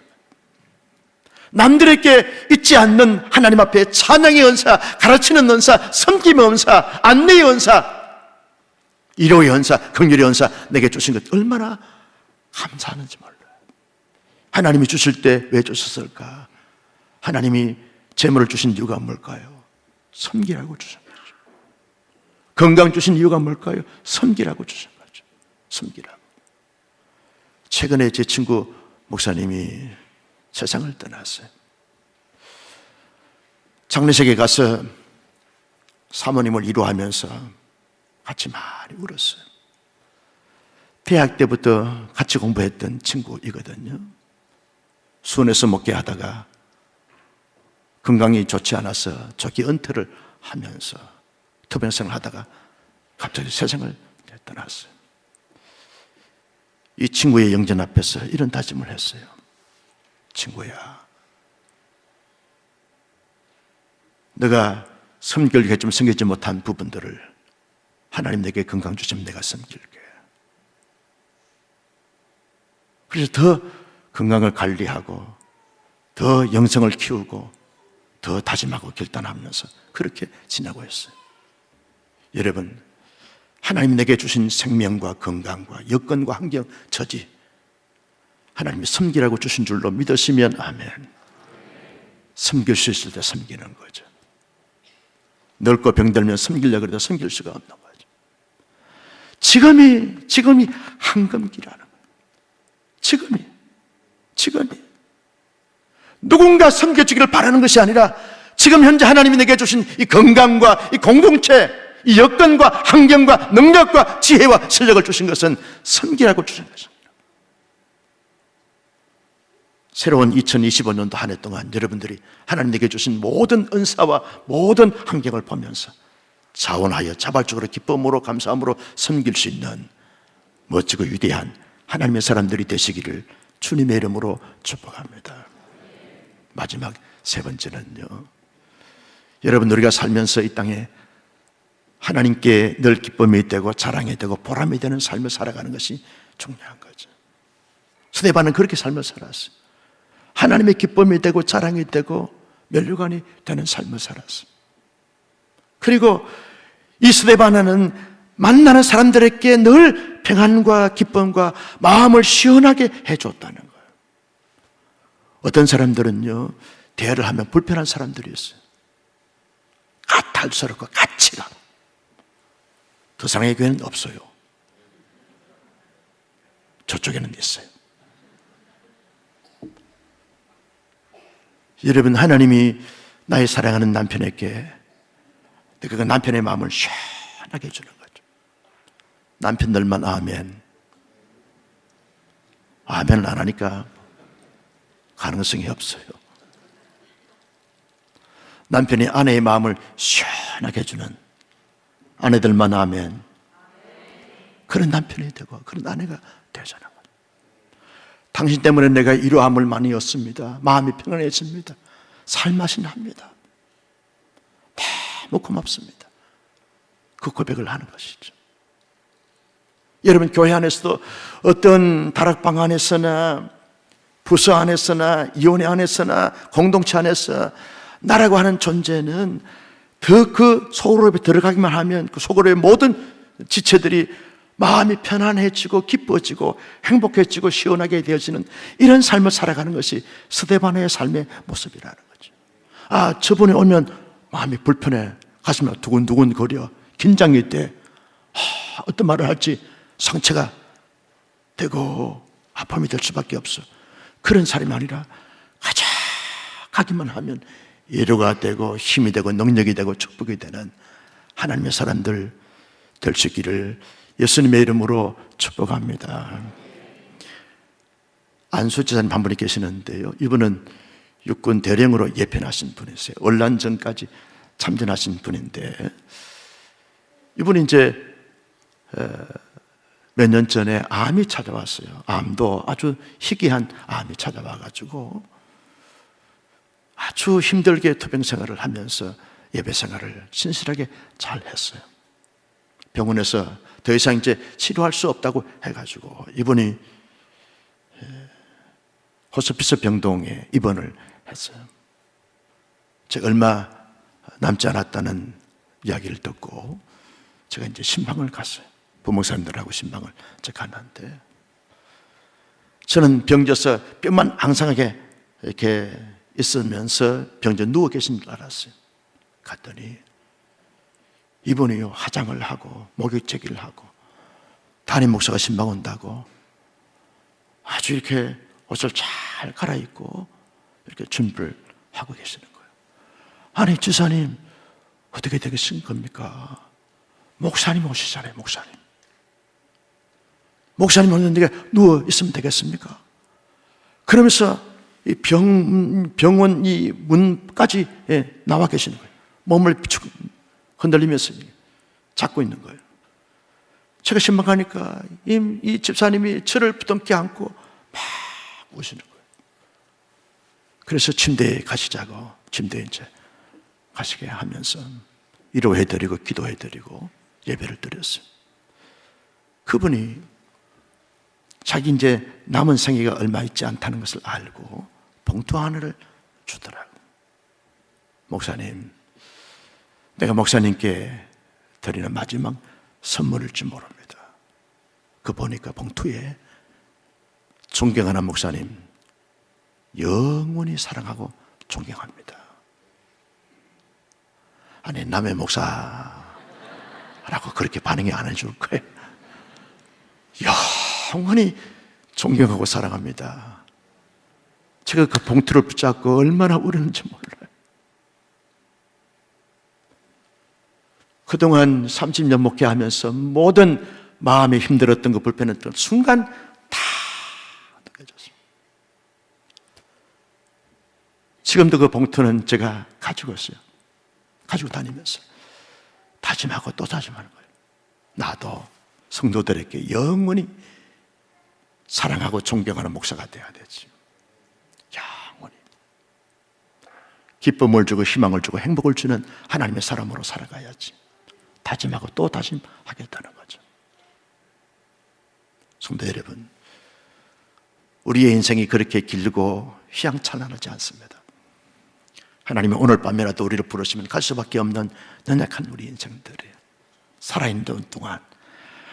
남들에게 있지 않는 하나님 앞에 찬양의 은사, 가르치는 은사, 섬김의 은사, 안내의 은사, 위로의 은사, 긍휼의 은사 내게 주신 것 얼마나 감사하는지 몰라요. 하나님이 주실 때 왜 주셨을까? 하나님이 재물을 주신 이유가 뭘까요? 섬기라고 주신 거죠. 건강 주신 이유가 뭘까요? 섬기라고 주신 거죠. 섬기라고. 최근에 제 친구 목사님이 세상을 떠났어요. 장례식에 가서 사모님을 위로하면서 같이 많이 울었어요. 대학 때부터 같이 공부했던 친구이거든요. 수원에서 목회하다가 건강이 좋지 않아서 조기 은퇴를 하면서 투병생을 하다가 갑자기 세상을 떠났어요. 이 친구의 영전 앞에서 이런 다짐을 했어요. 친구야, 내가 섬길 게 좀 섬기지 못한 부분들을 하나님 내게 건강 주시면 내가 섬길게. 그래서 더 건강을 관리하고 더 영성을 키우고 더 다짐하고 결단하면서 그렇게 지나고 있어요. 여러분, 하나님 내게 주신 생명과 건강과 여건과 환경, 처지 하나님이 섬기라고 주신 줄로 믿으시면 아멘. 섬길 수 있을 때 섬기는 거죠. 늙고 병들면 섬기려고 해도 섬길 수가 없는 거죠. 지금이 황금기라는 거예요. 지금이 누군가 섬겨주기를 바라는 것이 아니라 지금 현재 하나님이 내게 주신 이 건강과 이 공동체, 이 여건과 환경과 능력과 지혜와 실력을 주신 것은 섬기라고 주신 것입니다. 새로운 2025년도 한 해 동안 여러분들이 하나님 내게 주신 모든 은사와 모든 환경을 보면서 자원하여 자발적으로 기쁨으로 감사함으로 섬길 수 있는 멋지고 위대한 하나님의 사람들이 되시기를 주님의 이름으로 축복합니다. 마지막 세 번째는요, 여러분, 우리가 살면서 이 땅에 하나님께 늘 기쁨이 되고 자랑이 되고 보람이 되는 삶을 살아가는 것이 중요한 거죠. 스데반은 그렇게 삶을 살았어요. 하나님의 기쁨이 되고 자랑이 되고 면류관이 되는 삶을 살았어요. 그리고 이 스데반은 만나는 사람들에게 늘 평안과 기쁨과 마음을 시원하게 해줬다는 거예요. 어떤 사람들은요, 대화를 하면 불편한 사람들이었어요. 까탈스럽고 까칠하고. 그 사람의 교회는 없어요. 저쪽에는 있어요. 여러분, 하나님이 나의 사랑하는 남편에게 그 남편의 마음을 시원하게 해주는 거죠. 남편들만 아멘. 아멘을 안 하니까 가능성이 없어요. 남편이 아내의 마음을 시원하게 해주는 아내들만 아멘. 그런 남편이 되고 그런 아내가 되잖아요. 당신 때문에 내가 이루함을 많이 얻습니다. 마음이 평안해집니다. 살맛이 납니다. 너무 고맙습니다. 그 고백을 하는 것이죠. 여러분, 교회 안에서도 어떤 다락방 안에서나 부서 안에서나 이혼회 안에서나 공동체 안에서 나라고 하는 존재는 더 그 소그룹에 들어가기만 하면 그 소그룹의 모든 지체들이 마음이 편안해지고 기뻐지고 행복해지고 시원하게 되어지는 이런 삶을 살아가는 것이 스데반의 삶의 모습이라는 거죠. 아, 저분이 오면 마음이 불편해, 가슴이 두근두근 거려, 긴장이 돼, 어떤 말을 할지 상처가 되고 아픔이 될 수밖에 없어. 그런 사람이 아니라 가기만 하면 위로가 되고 힘이 되고 능력이 되고 축복이 되는 하나님의 사람들 될 수 있기를 예수님의 이름으로 축복합니다. 안수 지사님 한 분이 계시는데요, 이분은 육군 대령으로 예편하신 분이세요. 얼란전까지 참전하신 분인데, 이분이 이제 몇 년 전에 암이 찾아왔어요. 암도 아주 희귀한 암이 찾아와가지고 아주 힘들게 투병 생활을 하면서 예배 생활을 신실하게 잘 했어요. 병원에서 더 이상 이제 치료할 수 없다고 해가지고 이분이 호스피스 병동에 입원을 했어요. 제가 얼마 남지 않았다는 이야기를 듣고 제가 이제 신방을 갔어요. 부목사님들하고 신방을 제가 갔는데, 저는 병져서 뼈만 앙상하게 이렇게 있으면서 병져 누워 계신 줄 알았어요. 갔더니 이분이요, 화장을 하고 목욕제기를 하고 담임 목사가 신방 온다고 아주 이렇게 옷을 잘 갈아입고 이렇게 준비를 하고 계시는 거예요. 아니, 지사님 어떻게 되겠습니까? 목사님 오시잖아요. 목사님 오늘 내가 누워 있으면 되겠습니까? 그러면서 이 병원 이 문까지 나와 계시는 거예요. 몸을 흔들리면서 잡고 있는 거예요. 제가 신방 가니까 이 집사님이 저를 부둥켜 안고 막 우시는 거예요. 그래서 침대에 가시자고, 침대에 이제 가시게 하면서 위로해드리고 기도해드리고 예배를 드렸어요. 그분이 자기 이제 남은 생애가 얼마 있지 않다는 것을 알고 봉투 하나를 주더라고요. 목사님, 내가 목사님께 드리는 마지막 선물일지 모릅니다. 그 보니까 봉투에 존경하는 목사님, 영원히 사랑하고 존경합니다. 아니, 남의 목사라고 그렇게 반응이 안 해줄 거예요. 영원히 존경하고 사랑합니다. 제가 그 봉투를 붙잡고 얼마나 울었는지 몰라요. 그동안 30년 목회하면서 모든 마음이 힘들었던 거, 불편했던 순간 다 느껴졌습니다. 지금도 그 봉투는 제가 가지고 있어요. 가지고 다니면서 다짐하고 또 다짐하는 거예요. 나도 성도들에게 영원히 사랑하고 존경하는 목사가 되어야 되지. 영원히 기쁨을 주고 희망을 주고 행복을 주는 하나님의 사람으로 살아가야지. 다짐하고 또 다짐하겠다는 거죠. 성도 여러분, 우리의 인생이 그렇게 길고 휘황찬란하지 않습니다. 하나님은 오늘 밤이라도 우리를 부르시면 갈 수밖에 없는 연약한 우리 인생들이에요. 살아있는 동안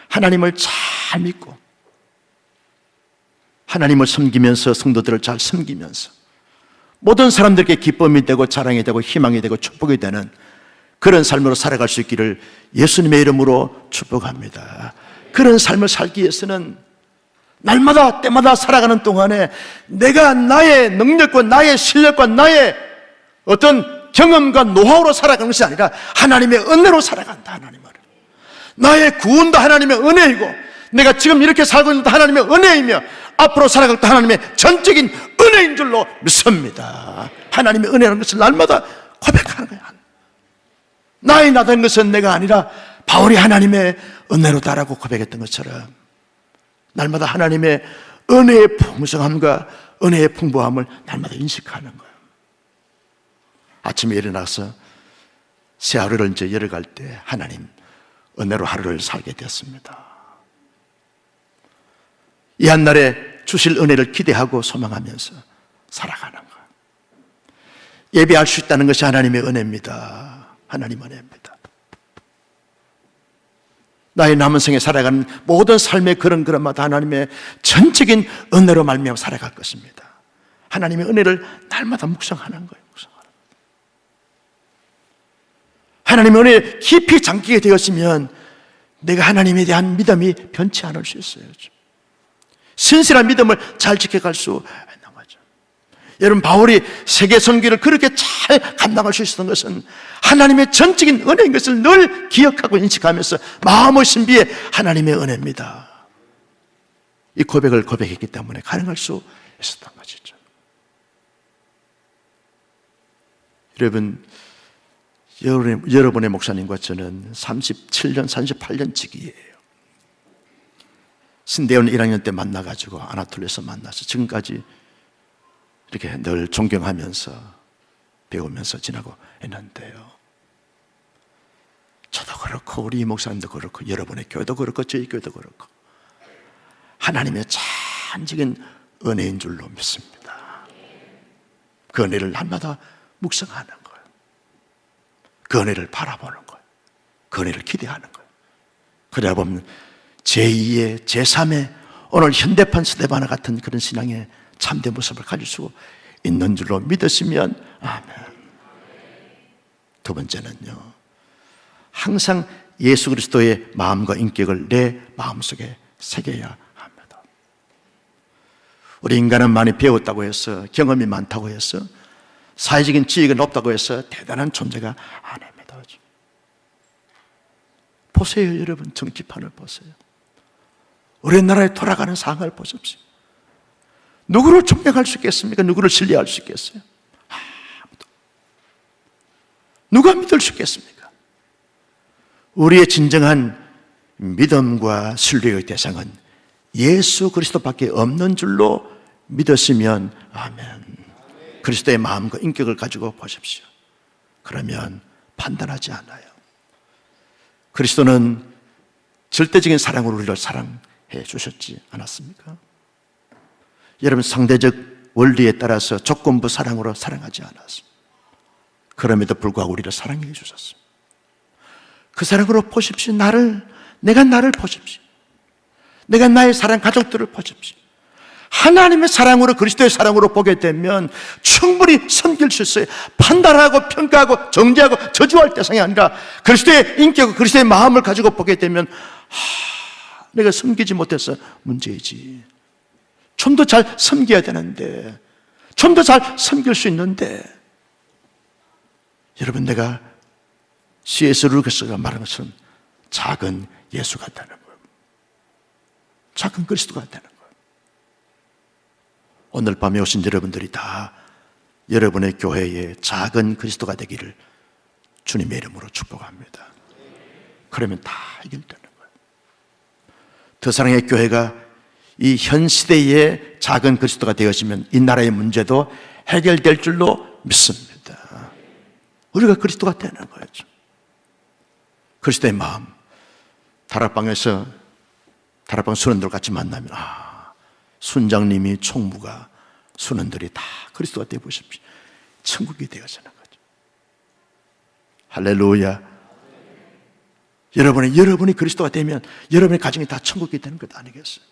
하나님을 잘 믿고 하나님을 섬기면서 성도들을 잘 섬기면서 모든 사람들에게 기쁨이 되고 자랑이 되고 희망이 되고 축복이 되는 그런 삶으로 살아갈 수 있기를 예수님의 이름으로 축복합니다. 그런 삶을 살기 위해서는 날마다 때마다 살아가는 동안에 내가 나의 능력과 나의 실력과 나의 어떤 경험과 노하우로 살아가는 것이 아니라 하나님의 은혜로 살아간다. 하나님을 나의 구원도 하나님의 은혜이고 내가 지금 이렇게 살고 있는 것도 하나님의 은혜이며 앞으로 살아갈 것도 하나님의 전적인 은혜인 줄로 믿습니다. 하나님의 은혜라는 것을 날마다 고백하는 거야. 나의 나된 것은 내가 아니라 바울이 하나님의 은혜로다라고 고백했던 것처럼 날마다 하나님의 은혜의 풍성함과 은혜의 풍부함을 날마다 인식하는 거예요. 아침에 일어나서 새 하루를 이제 열어갈 때 하나님 은혜로 하루를 살게 되었습니다. 이 한날에 주실 은혜를 기대하고 소망하면서 살아가는 거예요. 예배할 수 있다는 것이 하나님의 은혜입니다. 하나님 은혜입니다. 나의 남은 생에 살아가는 모든 삶의 그런마다 하나님의 전적인 은혜로 말미암아 살아갈 것입니다. 하나님의 은혜를 날마다 묵상하는 거예요. 하나님의 은혜에 깊이 잠기게 되었으면 내가 하나님에 대한 믿음이 변치 않을 수 있어요. 신실한 믿음을 잘 지켜갈 수 있는 거죠. 여러분, 바울이 세계 선교를 그렇게 잘 감당할 수 있었던 것은 하나님의 전적인 은혜인 것을 늘 기억하고 인식하면서 마음의 신비에 하나님의 은혜입니다. 이 고백을 고백했기 때문에 가능할 수 있었던 것이죠. 여러분의 목사님과 저는 37년, 38년 지기예요. 신대원 1학년 때 만나가지고 아나톨리아에서 만나서 지금까지 이렇게 늘 존경하면서 배우면서 지나고 있는데요. 저도 그렇고 우리 목사님도 그렇고 여러분의 교회도 그렇고 저희 교회도 그렇고 하나님의 전적인 은혜인 줄로 믿습니다. 그 은혜를 날마다 묵상하는 거예요. 그 은혜를 바라보는 거예요. 그 은혜를 기대하는 거예요. 그러다 보면 제2의 제3의 오늘 현대판 스데바나 같은 그런 신앙의 참된 모습을 가질 수 있는 줄로 믿으시면 아멘. 두 번째는요, 항상 예수 그리스도의 마음과 인격을 내 마음속에 새겨야 합니다. 우리 인간은 많이 배웠다고 해서, 경험이 많다고 해서, 사회적인 지위가 높다고 해서 대단한 존재가 아닙니다. 보세요, 여러분. 정치판을 보세요. 우리나라에 돌아가는 상황을 보십시오. 누구를 존경할 수 있겠습니까? 누구를 신뢰할 수 있겠어요? 아무도. 누가 믿을 수 있겠습니까? 우리의 진정한 믿음과 신뢰의 대상은 예수 그리스도밖에 없는 줄로 믿으시면 아멘. 그리스도의 마음과 인격을 가지고 보십시오. 그러면 판단하지 않아요. 그리스도는 절대적인 사랑으로 우리를 사랑해 주셨지 않았습니까? 여러분, 상대적 원리에 따라서 조건부 사랑으로 사랑하지 않았습니다. 그럼에도 불구하고 우리를 사랑해 주셨습니다. 그 사랑으로 보십시오. 내가 나를 보십시오. 내가 나의 사랑 가족들을 보십시오. 하나님의 사랑으로, 그리스도의 사랑으로 보게 되면 충분히 섬길 수 있어요. 판단하고 평가하고 정죄하고 저주할 대상이 아니라 그리스도의 인격, 그리스도의 마음을 가지고 보게 되면 내가 섬기지 못해서 문제이지. 좀 더 잘 섬겨야 되는데, 좀 더 잘 섬길 수 있는데. 여러분, 내가 C.S. 루이스가 말한 것처럼 작은 예수가 되는 거예요. 작은 그리스도가 되는 거예요. 오늘 밤에 오신 여러분들이 다 여러분의 교회에 작은 그리스도가 되기를 주님의 이름으로 축복합니다. 그러면 다 해결되는 거예요. 더사랑의 교회가 이 현 시대의 작은 그리스도가 되어지면 이 나라의 문제도 해결될 줄로 믿습니다. 우리가 그리스도가 되는 거죠. 그리스도의 마음. 다락방에서 다락방 순원들 같이 만나면 순장님이, 총무가, 순원들이 다 그리스도가 되어 보십시오. 천국이 되어지는 거죠. 할렐루야. 여러분이 그리스도가 되면 여러분의 가정이 다 천국이 되는 것 아니겠어요?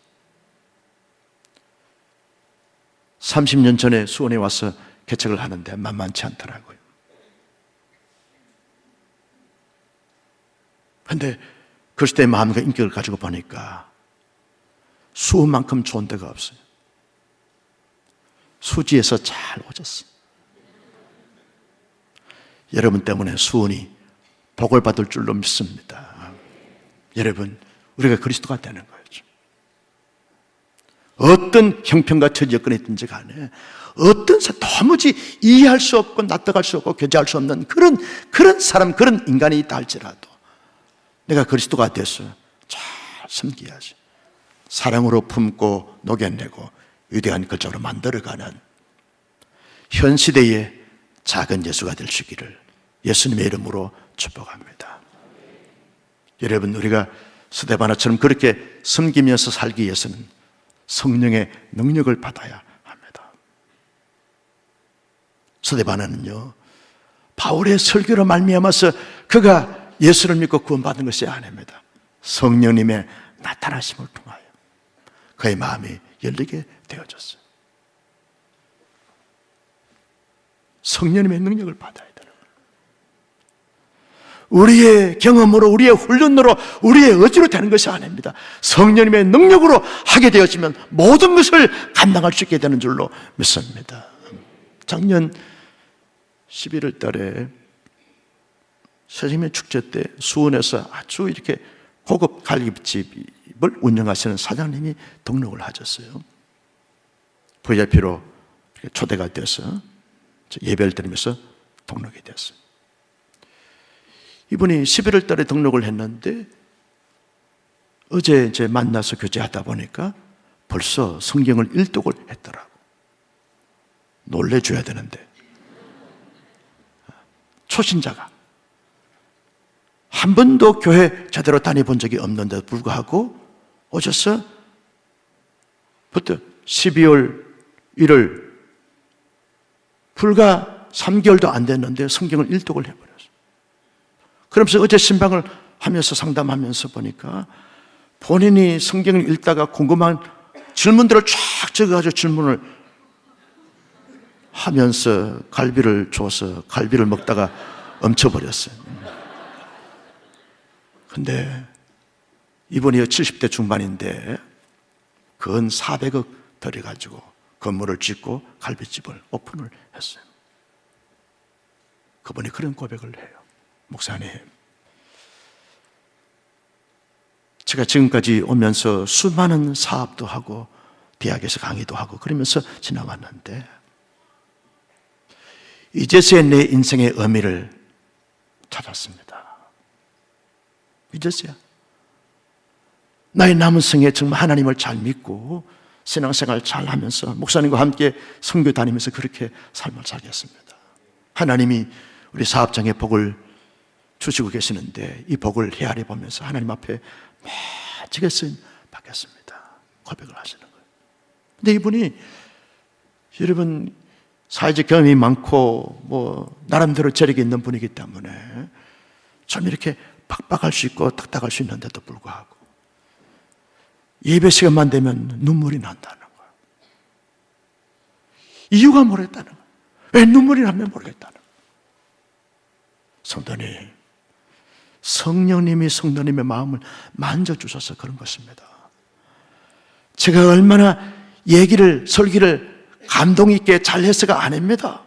30년 전에 수원에 와서 개척을 하는데 만만치 않더라고요. 그런데 그리스도의 마음과 인격을 가지고 보니까 수원만큼 좋은 데가 없어요. 수지에서 잘 오셨어요. 여러분 때문에 수원이 복을 받을 줄로 믿습니다. 여러분, 우리가 그리스도가 되는 거예요. 어떤 형편과 처지 여건이 있든지 간에 어떤 도무지 이해할 수 없고 납득할 수 없고 교제할 수 없는 그런 사람, 그런 인간이 있다 할지라도 내가 그리스도가 돼서 잘 섬겨야지. 사랑으로 품고 녹여내고 위대한 글자로 만들어가는 현 시대의 작은 예수가 될 수 있기를 예수님의 이름으로 축복합니다. 여러분, 우리가 스데바나처럼 그렇게 섬기면서 살기 위해서는 성령의 능력을 받아야 합니다. 스데바나는요, 바울의 설교로 말미암아서 그가 예수를 믿고 구원받은 것이 아닙니다. 성령님의 나타나심을 통하여 그의 마음이 열리게 되어졌어요. 성령님의 능력을 받아야 되는 거예요. 우리의 경험으로, 우리의 훈련으로, 우리의 의지로 되는 것이 아닙니다. 성령님의 능력으로 하게 되어지면 모든 것을 감당할 수 있게 되는 줄로 믿습니다. 작년 11월 달에 새생명 축제 때 수원에서 아주 이렇게 고급 갈비집을 운영하시는 사장님이 등록을 하셨어요. VIP로 초대가 돼서 예배를 드리면서 등록이 됐어요. 이분이 11월 달에 등록을 했는데 어제 이제 만나서 교제하다 보니까 벌써 성경을 일독을 했더라고. 놀래줘야 되는데. 초신자가 한 번도 교회 제대로 다녀본 적이 없는데도 불구하고 오셔서 부터 12월 1월 불과 3개월도 안 됐는데 성경을 일독을 해버렸어요. 그러면서 어제 신방을 하면서 상담하면서 보니까 본인이 성경을 읽다가 궁금한 질문들을 쫙 적어가지고 질문을 하면서 갈비를 줘서 갈비를 먹다가 엎쳐버렸어요. 근데 이분이 70대 중반인데 근 400억 들여가지고 건물을 짓고 갈비집을 오픈을 했어요. 그분이 그런 고백을 해요. 목사님, 제가 지금까지 오면서 수많은 사업도 하고 대학에서 강의도 하고 그러면서 지나왔는데 이제서야 내 인생의 의미를 찾았습니다. 이제서야 나의 남은 생에 정말 하나님을 잘 믿고 신앙생활 잘 하면서 목사님과 함께 선교 다니면서 그렇게 삶을 살겠습니다. 하나님이 우리 사업장에 복을 주시고 계시는데 이 복을 헤아려 보면서 하나님 앞에 매지게 쓰임 받겠습니다. 고백을 하시는 거예요. 근데 이분이 여러분 사회적 경험이 많고 나름대로 재력이 있는 분이기 때문에 참 이렇게 빡빡할 수 있고 딱딱할 수 있는데도 불구하고 예배 시간만 되면 눈물이 난다는 거예요. 이유가 모르겠다는 거예요. 왜 눈물이 나면 모르겠다는 거예요. 성도님, 성령님이 성도님의 마음을 만져주셔서 그런 것입니다. 제가 얼마나 설교를 감동 있게 잘해서가 아닙니다.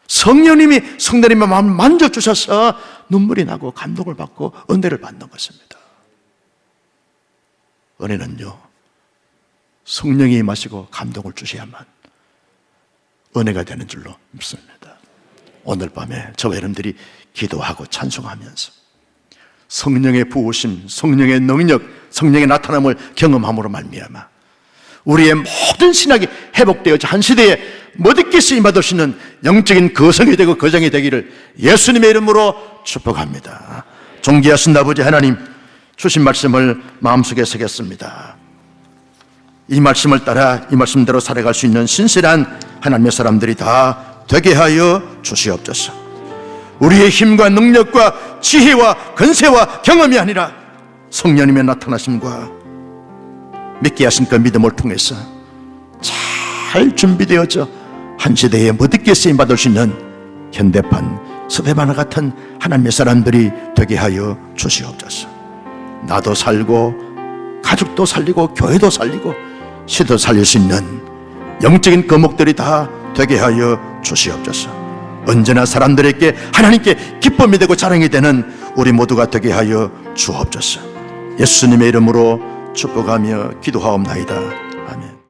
성령님이 성도님의 마음을 만져주셔서 눈물이 나고 감동을 받고 은혜를 받는 것입니다. 은혜는요, 성령이 임하시고 감동을 주셔야만 은혜가 되는 줄로 믿습니다. 오늘 밤에 저와 여러분들이 기도하고 찬송하면서 성령의 부으심, 성령의 능력, 성령의 나타남을 경험함으로 말미암아 우리의 모든 신학이 회복되어져 한 시대에 멋있게 쓰임받을 수 있는 영적인 거성이 되고 거장이 되기를 예수님의 이름으로 축복합니다. 존귀하신 아버지 하나님, 주신 말씀을 마음속에 새겼습니다. 이 말씀을 따라 이 말씀대로 살아갈 수 있는 신실한 하나님의 사람들이 다 되게 하여 주시옵소서. 우리의 힘과 능력과 지혜와 권세와 경험이 아니라 성령님의 나타나심과 믿게 하신 그 믿음을 통해서 잘 준비되어져 한 시대에 멋있게 쓰임받을 수 있는 현대판 스데바나 같은 하나님의 사람들이 되게 하여 주시옵소서. 나도 살고 가족도 살리고 교회도 살리고 시도 살릴 수 있는 영적인 거목들이 다 되게 하여 주시옵소서. 언제나 사람들에게 하나님께 기쁨이 되고 자랑이 되는 우리 모두가 되게 하여 주옵소서. 예수님의 이름으로 축복하며 기도하옵나이다.